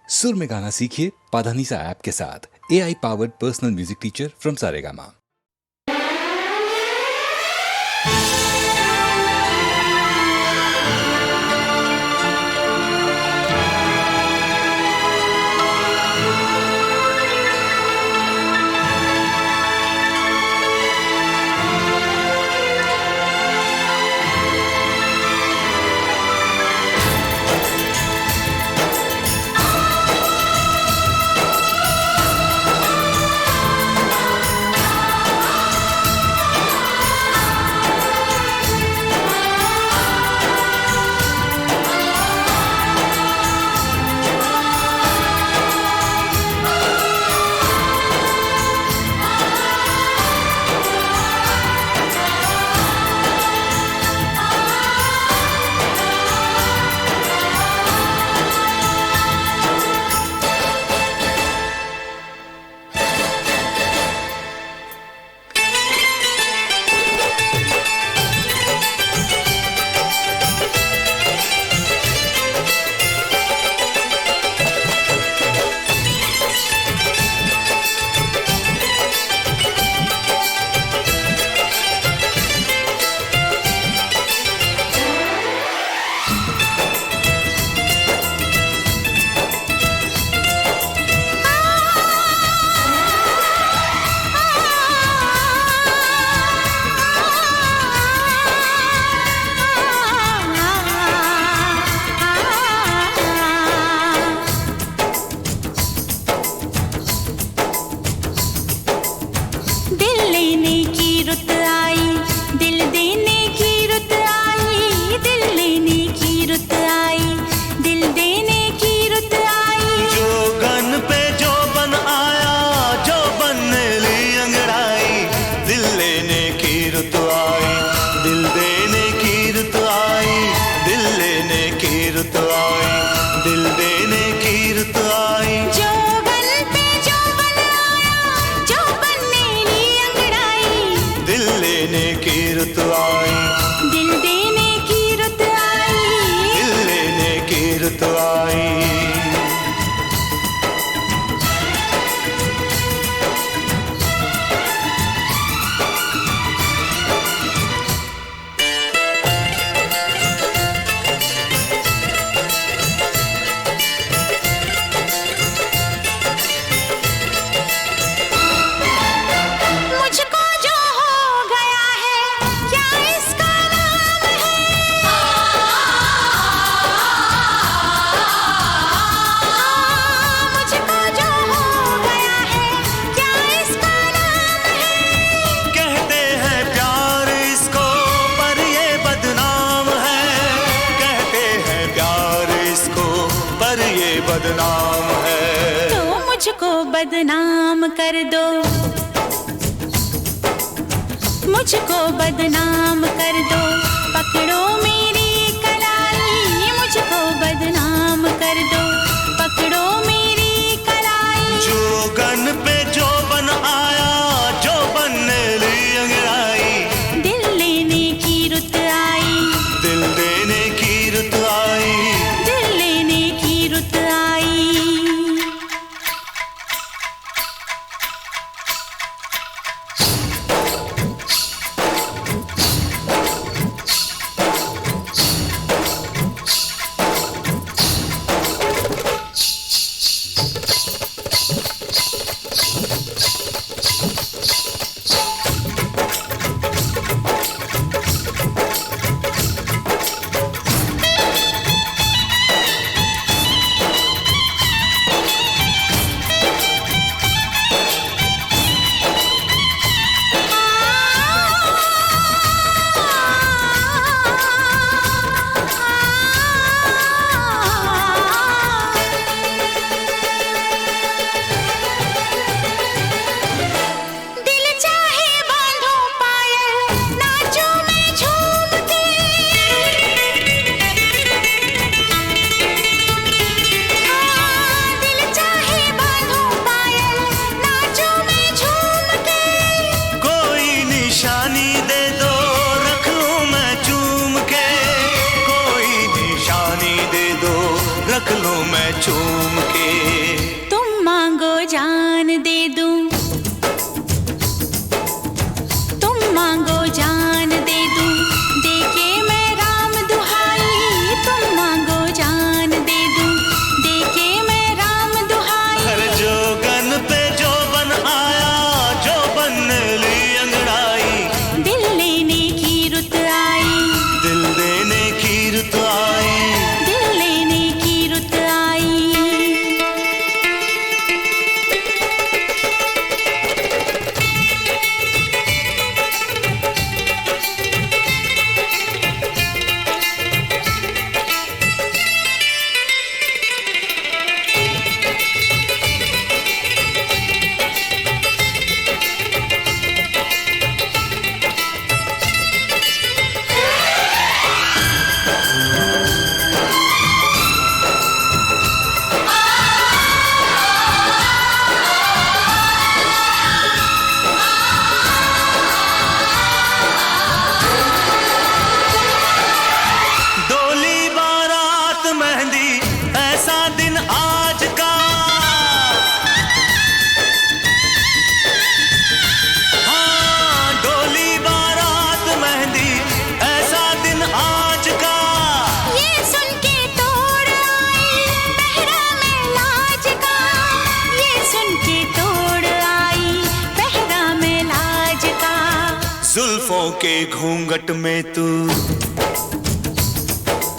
सुर में गाना सीखिए पाधानीसा ऐप के साथ। AI powered personal music teacher from Saregama. बदनाम है तो मुझको बदनाम कर दो, मुझको बदनाम कर दो, पकड़ो मेरी कलाई, मुझको बदनाम कर दो, पकड़ो मेरी कलाई। जो गन पे जो बन आया, जो बनने ली अंगड़ाई, दिल लेने की रुत आई, दिल देने की रुत आई, दिल लेने की रुत आई। रख लूं मैं चूम के। जुल्फों के घूंघट में तू,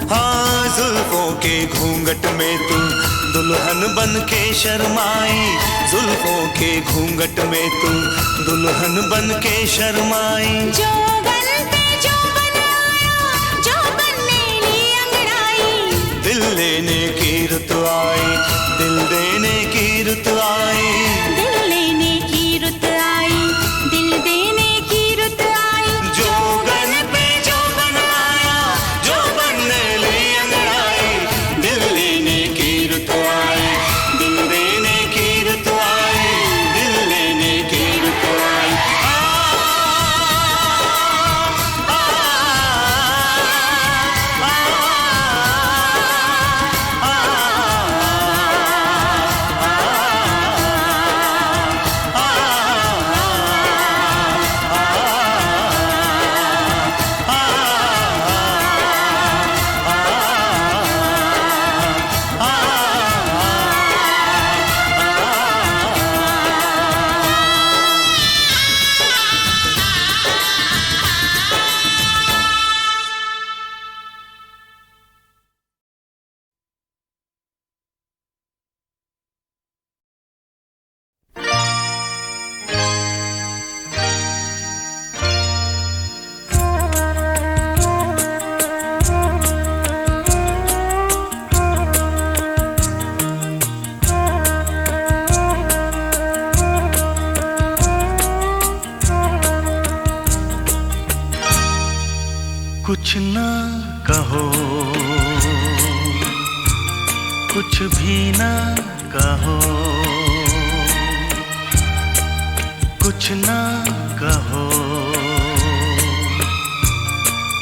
हाँ जुल्फों के घूंघट में तू दुल्हन बन के शर्माई, जुल्फों के घूंघट में तू दुल्हन बन के शर्माई। जो बन पे जो बनाया, जो बनने ली अंगड़ाई, दिल लेने की रुत आई, दिल देने की रुत आई, दिल लेने की रुत आई, दिल देने की रुत आई। जो बन पे जो बनाया, जो बनने ली अंगड़ाई, दिल लेने की रुत आई, दिल देने की रुत आई, दिल लेने की रुत आई। कुछ ना कहो, कुछ भी ना कहो, कुछ ना कहो,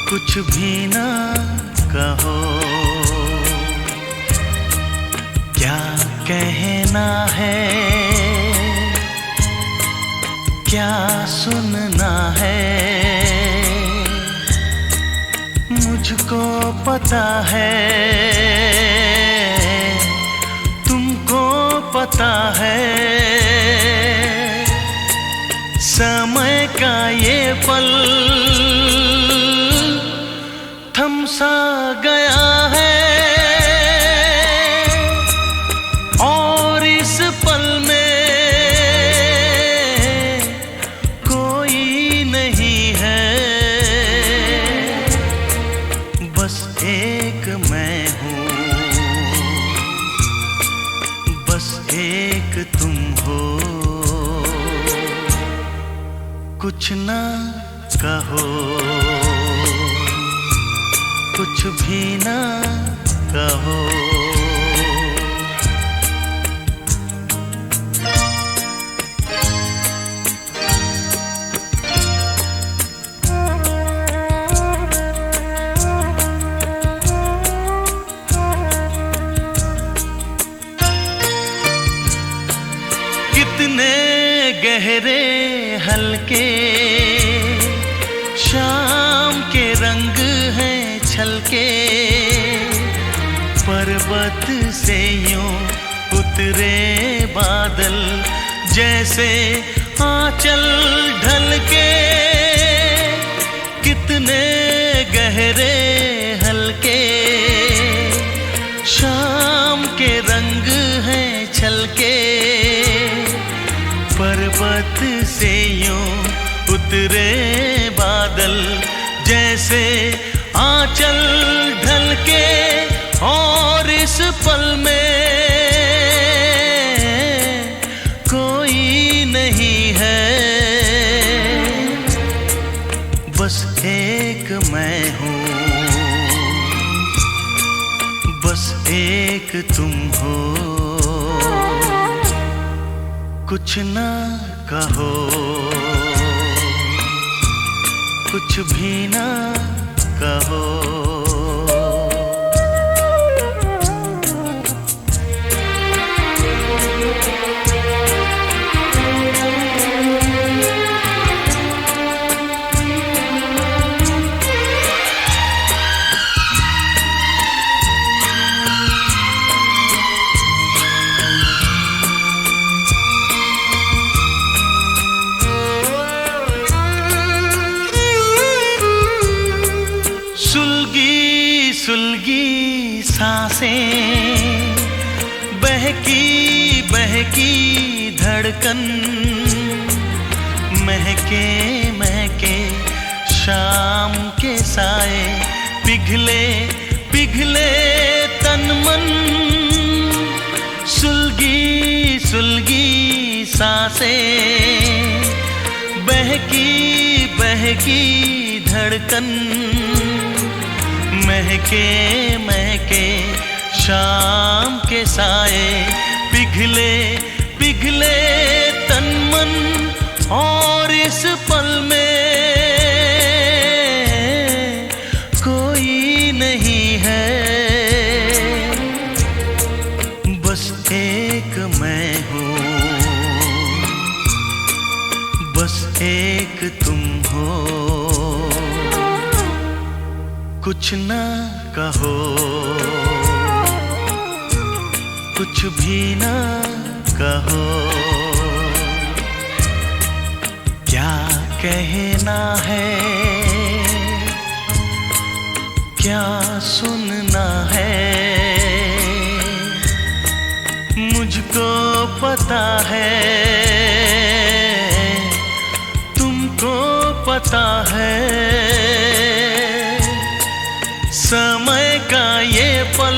कुछ भी ना कहो। क्या कहना है, क्या सुनना है, मुझको पता है, तुमको पता है। समय का ये पल थम सा गया है, और इस पल में कोई नहीं है, बस एक मैं हूँ, बस एक तुम हो। कुछ ना कहो, कुछ भी ना कहो। कितने गहरे हल्के शाम के रंग हैं छलके, पर्वत से यूं उतरे बादल जैसे आंचल ढलके। कितने गहरे हल्के शाम के रंग हैं छलके, पर्वत से यूं उतरे बादल जैसे आंचल ढलके। और इस पल में कोई नहीं है, बस एक मैं हूँ, बस एक तुम हो। कुछ ना कहो, कुछ भी ना कहो। सांसें, बहकी बहकी धड़कन, महके महके शाम के साए, पिघले पिघले तन मन, सुलगी सुलगी सांसें, बहकी बहकी धड़कन, महके महके शाम के साए, पिघले पिघले तन मन, और इस पल में कोई नहीं है, बस एक मैं हूँ, बस एक तुम हो। कुछ ना कहो, कुछ भी ना कहो, क्या कहना है, क्या सुनना है, मुझको पता है, तुमको पता है, समय का ये पल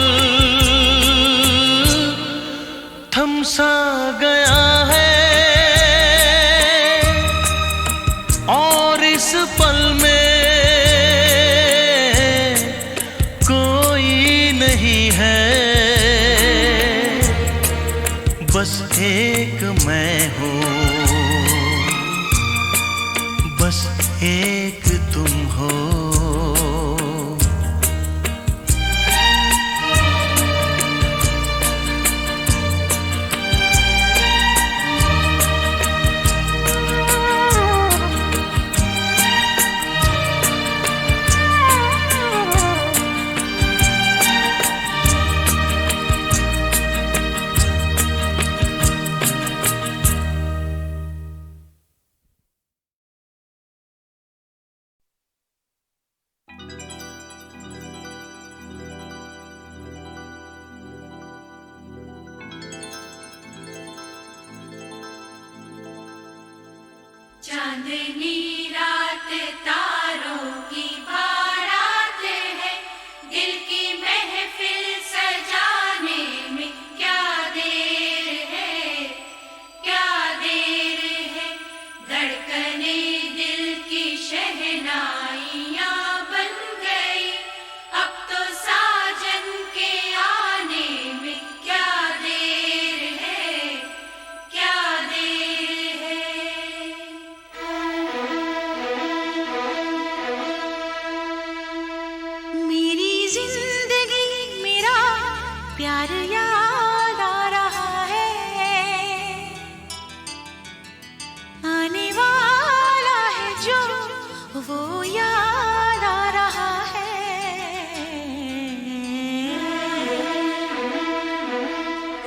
थम सा गया है, और इस पल में कोई नहीं है, बस एक मैं हूँ, बस एक तुम हो। चांदनी रात तारों की बारात है, दिल की महफिल सजाने में क्या देर है, क्या देर है, धड़कने दिल की शहनाइयाँ बन गई, अब तो साजन के आने में क्या देर है, क्या देर है। मेरी जिंदगी मेरा प्यार याद आ रहा है, आने वाला है जो वो याद आ रहा है।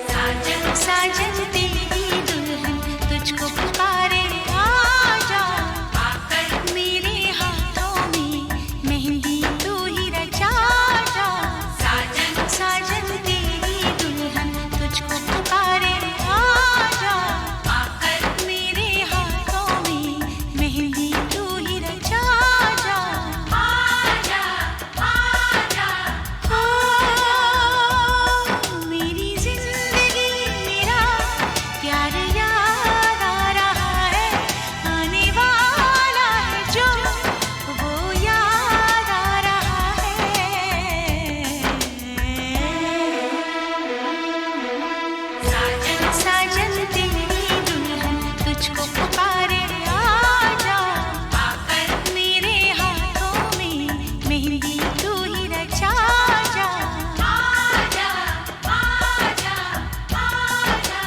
साजन साजन तेरी दुल्हन तुझको पुकारे, आजा आकर मेरे हाथों में मेहंदी तू ही रचा जा। साजन साजन तेरी दुल्हन तुझको पुकारे, आजा आकर मेरे हाथों में मेहंदी तू ही रचा जा। आजा आजा हो, मेरी जिंदगी मेरा प्यार याद आ रहा है, आने वाला है जो वो याद आ रहा है। साजन साजन तेरी दुल्हन तुझको पुकारे, आजा आकर मेरे हाथों में मेहंदी तू ही रचा जा। आजा आजा आजा।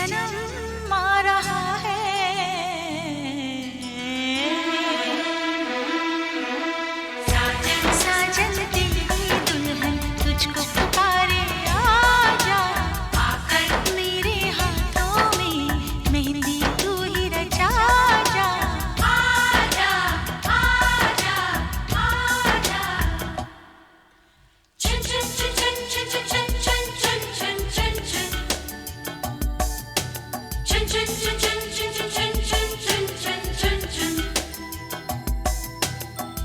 जन्म आ रहा है। साजन साजन तेरी दुल्हन तुझको पुकारे, आजा आकर मेरे हाथों में मेहंदी तू ही रचा जा। आजा आजा आजा। चुन चुन चुन चुन चुन चुन चुन चुन चुन चुन चुन। चुन चुन चुन चुन चुन चुन चुन चुन चुन चुन चुन।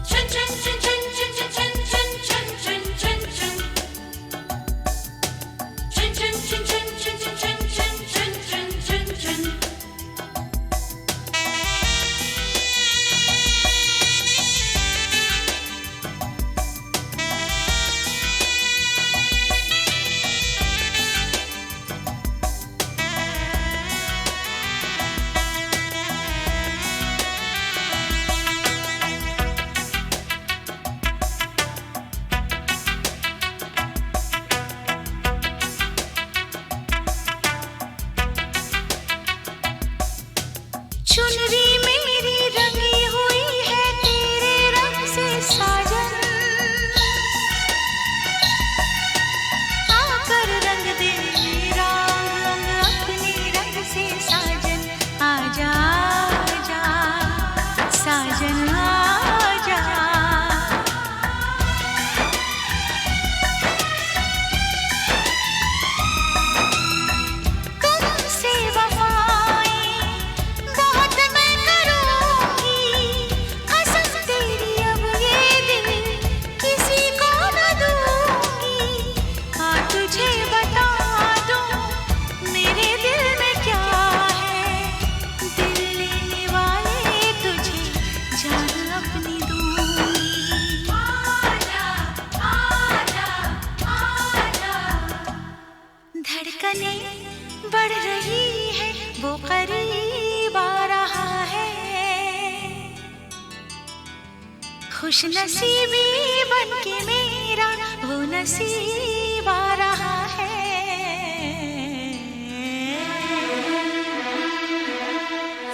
चुन चुन चुन चुन चुन चुन चुन चुन चुन चुन चुन। चुन चुन चुन चुन चुन चुन चुन चुन चुन चुन। चुनरी मेरी रंगी हुई है तेरे रंग से साजन, आकर रंग दे मेरा रंग अपने रंग से साजन। आजा आजा साजन आजा। तुमसे वफाएं बहुत मैं करूंगी, कसम तेरी अब ये दिल किसी को न दूंगी। हाँ तुझे बता दूं मेरे दिल में क्या है, दिल लेने वाले तुझे जान अपनी दूंगी। आजा आजा आजा। धड़कने बढ़ रही है वो करीब आ रहा है, खुश नसीबी बन के मेरा वो नसीब आ रहा है।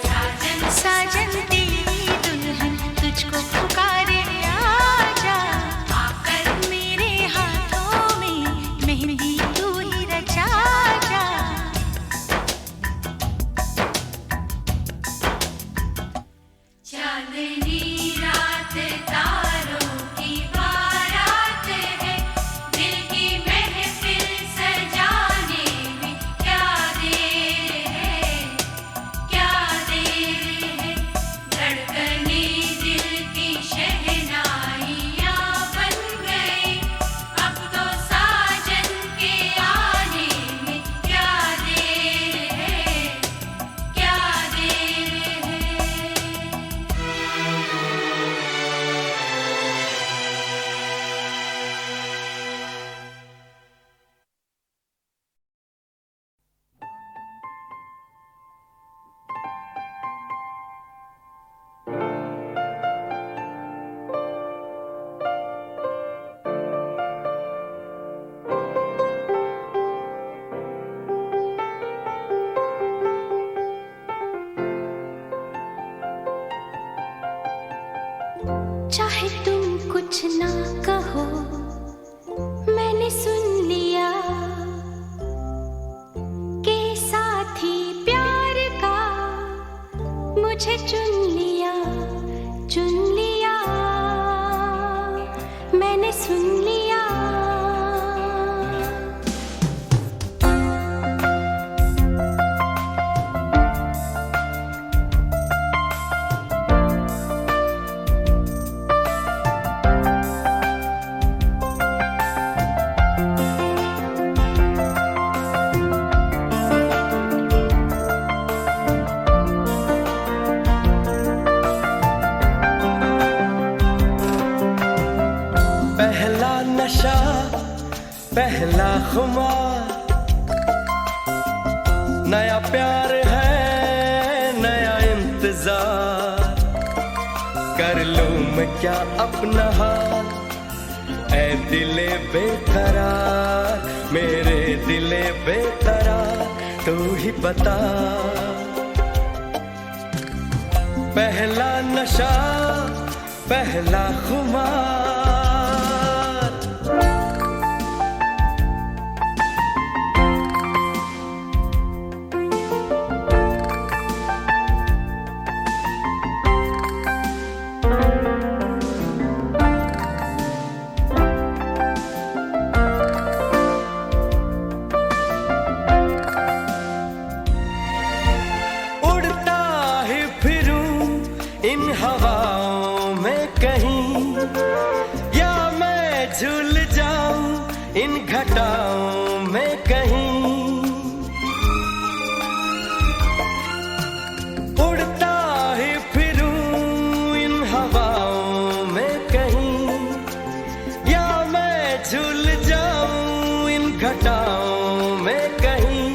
साजन साजन तेरी दुल्हन तुझको पुकारे, आजा आकर मेरे हाथों में मेहंदी तू ही रचा जा। चांदनी रात तारों की बारात है, दिल की महफिल सजाने में क्या देर है, क्या देर है। धड़कने दिल की शहनाइयाँ बन गई, अब तो साजन के आने में क्या देर है, क्या देर है। चाहे तुम कुछ ना कहो मैंने सुन लिया के साथी प्यार का मुझे चुन लिया मैंने सुन लिया। पहला नशा पहला खुमार, नया प्यार है नया इंतजार, कर लूं मैं क्या अपना हाल ऐ दिले बेकरार, मेरे दिले बेकरार, तू ही बता। पहला नशा पहला खुमार, उड़ता ही फिरूं इन हवाओं में कहीं, या मैं झूल जाऊं इन घटाओं में कहीं। उड़ता ही फिरूं इन हवाओं में कहीं, या मैं झूल जाऊं इन घटाओं में कहीं।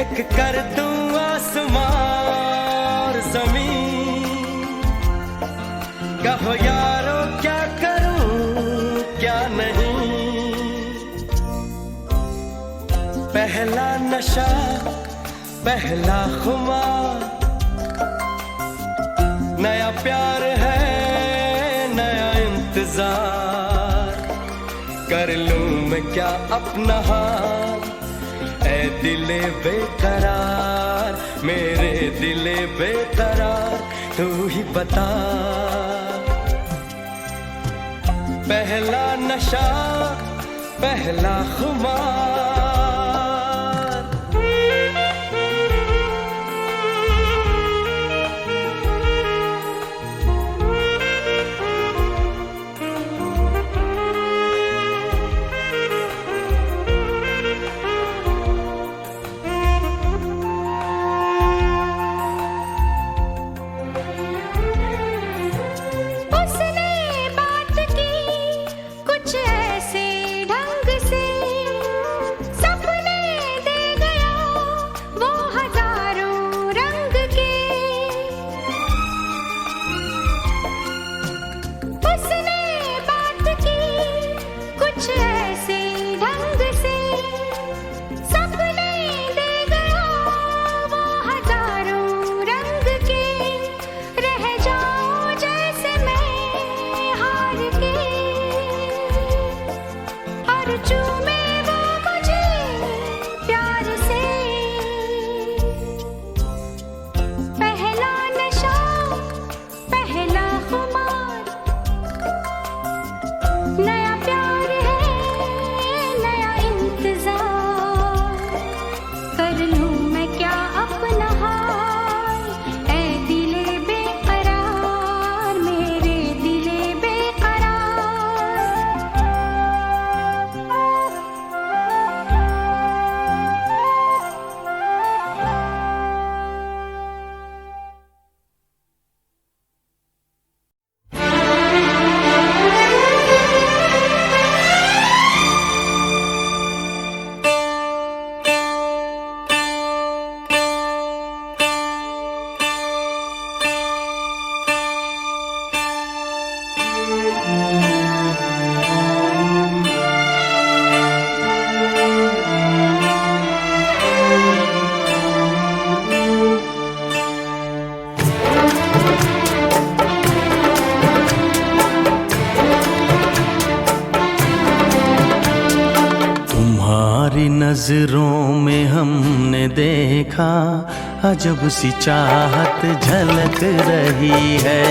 एक कर दूं आसमां और जमीन, कहो यारो क्या करूं क्या नहीं। पहला नशा पहला खुमार, नया प्यार है नया इंतजार। कर लूं मैं क्या अपना हाल, ऐ दिले बेकरार, मेरे दिले बेकरार, तू ही बता। पहला नशा पहला खुमार। उसने बात की कुछ ऐसे ढंग से, सपने दे गया वो हजारों रंग के। उसने बात की कुछ ऐसे ढंग से, सपने दे गया वो हजारों रंग के। रह जाऊं जैसे मैं हार के, और चूमे वो मुझे प्यार से। पहला नशा पहला खुमार, नया प्यार है नया इंतजार। कर लूं मैं क्या अपना हाल, ऐ दिले बेकरार, मेरे दिले बेकरार। तुम्हारी नजरों में हमने देखा अजब सी चाहत झलक रही है।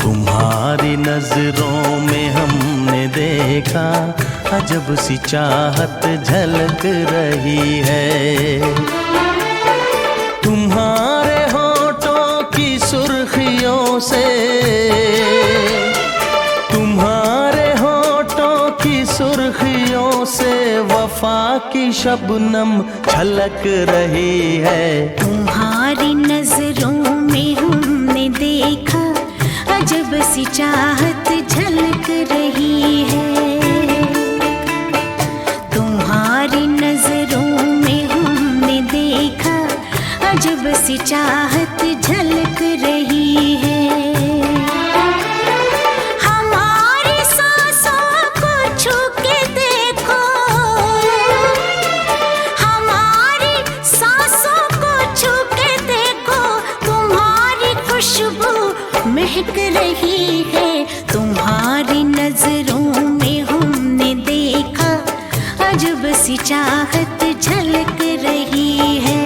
तुम्हारी नजरों में हमने देखा अजब सी चाहत झलक रही है। तुम्हारे होठों की सुर्खियों से, तुम्हारे होठों की सुर्खियों से वफा की शबनम छलक रही है। तुम्हारी नजरों में हमने देखा अजब सी चाहत झलक रही है। तुम्हारी नजरों में हमने देखा अजब सी चाहत झलक रही है। हमारी सांसों को छू के देखो, चाहत झलक रही है।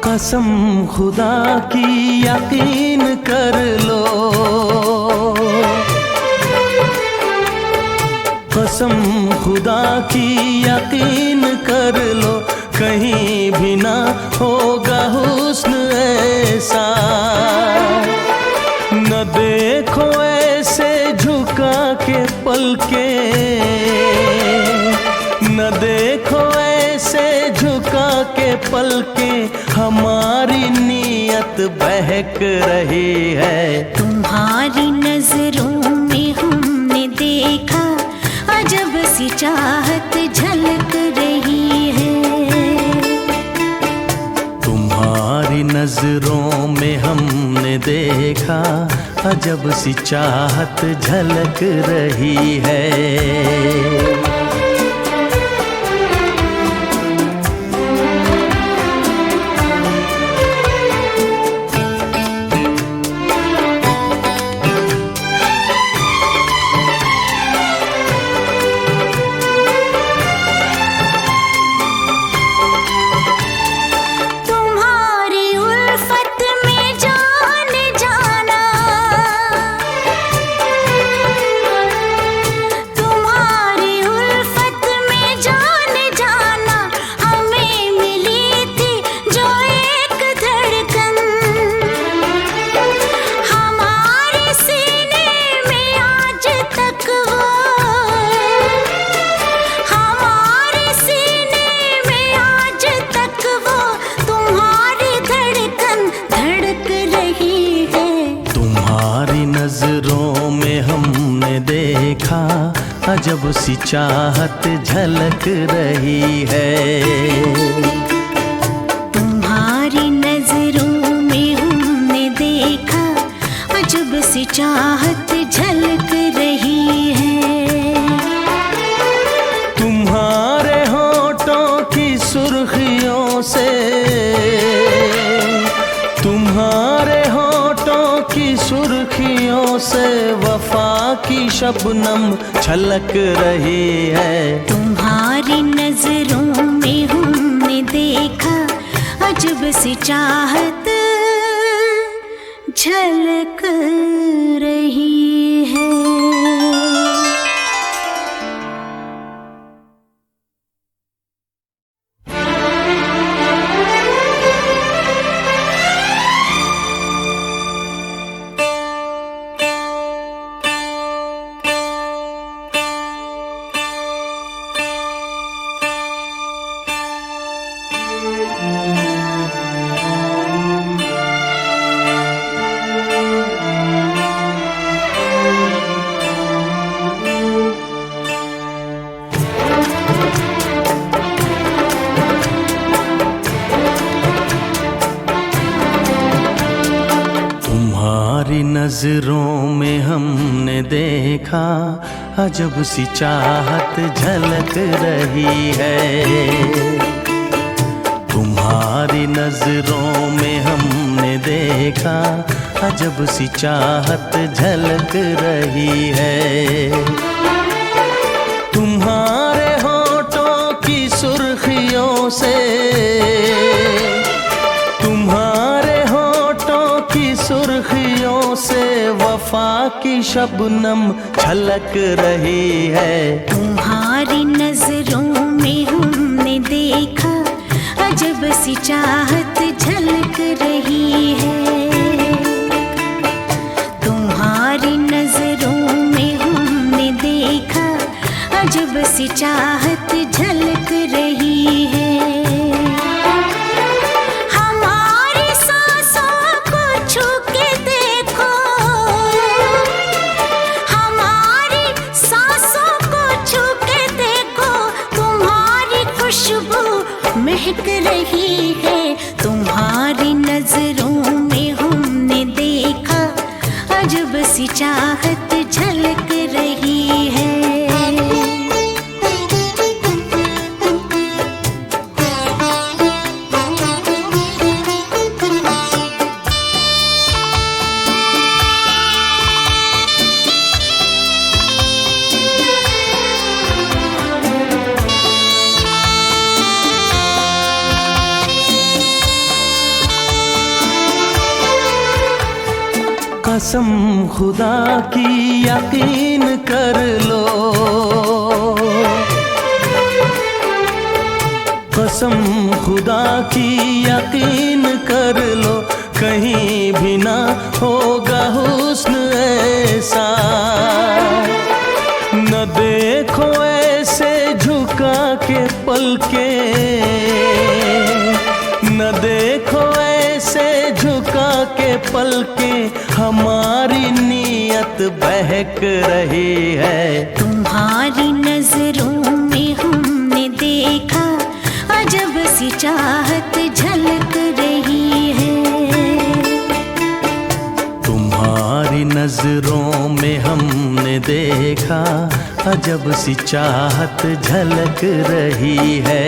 कसम खुदा की यकीन कर लो, कसम खुदा की यकीन कर लो, कहीं भी ना होगा हुस्न ऐसा। न देखो ऐसे झुका के पलके, न देखो ऐसे झुका के पलके, हमारी नीयत बहक रही है। तुम्हारी नजरों में हमने देखा अजब सी चाहत झलक रही है। तुम्हारी नजरों में हमने देखा अजब सी चाहत झलक रही है। नजरों में हमने देखा अजब सी चाहत झलक रही है। तुम्हारी नजरों में हमने देखा अजब सी चाहत झलक रही है। तुम्हारे होठों की सुर्खियों से, तुम्हारे होठों की सुर्खियों से वफा की शबनम छलक रही है। तुम्हारी नजरों में हमने देखा अजब सी चाहत झलक रही है। नजरों में हमने देखा अजब सी चाहत झलक रही है। तुम्हारी नजरों में हमने देखा अजब सी चाहत झलक रही है। तुम्हारे होठों की सुर्खियों से, तुम्हारे होठों की सुर्खियों से वफा की शबनम छलक रही है। तुम्हारी नजरों में हमने देखा अजब सी चाहत झलक रही है। तुम्हारी नजरों में हमने देखा अजब सी चाहत झलक रही है। महक रही है। तुम्हारी नजरों अजब सी चाहत झलक रही है। कसम खुदा की यकीन कर लो, कसम खुदा की यकीन कर लो, कहीं भी ना होगा हुस्न ऐसा। न देखो ऐसे झुका के पलके, न देखो ऐसे झुका के पलके, हमारी नीयत बहक रही है। तुम्हारी नजरों में हमने देखा अजब सी चाहत झलक रही है। तुम्हारी नजरों में हमने देखा अजब सी चाहत झलक रही है।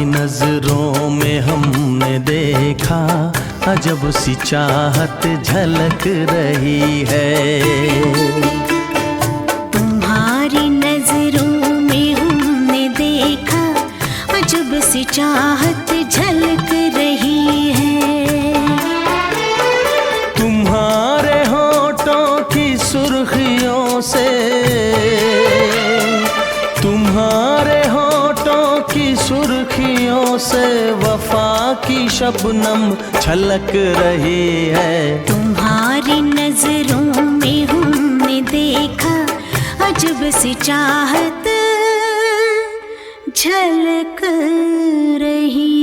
नजरों में हमने देखा अजब सी चाहत झलक रही है। तुम्हारी नजरों में हमने देखा अजब सी चाहत झलक रही है। तुम्हारे होठों की सुर्खियों से, तुम्हारे होठों की सुर्खियों से वफा की शबनम छलक रही है। तुम्हारी नजरों में हमने देखा अजब सी चाहत झलक रही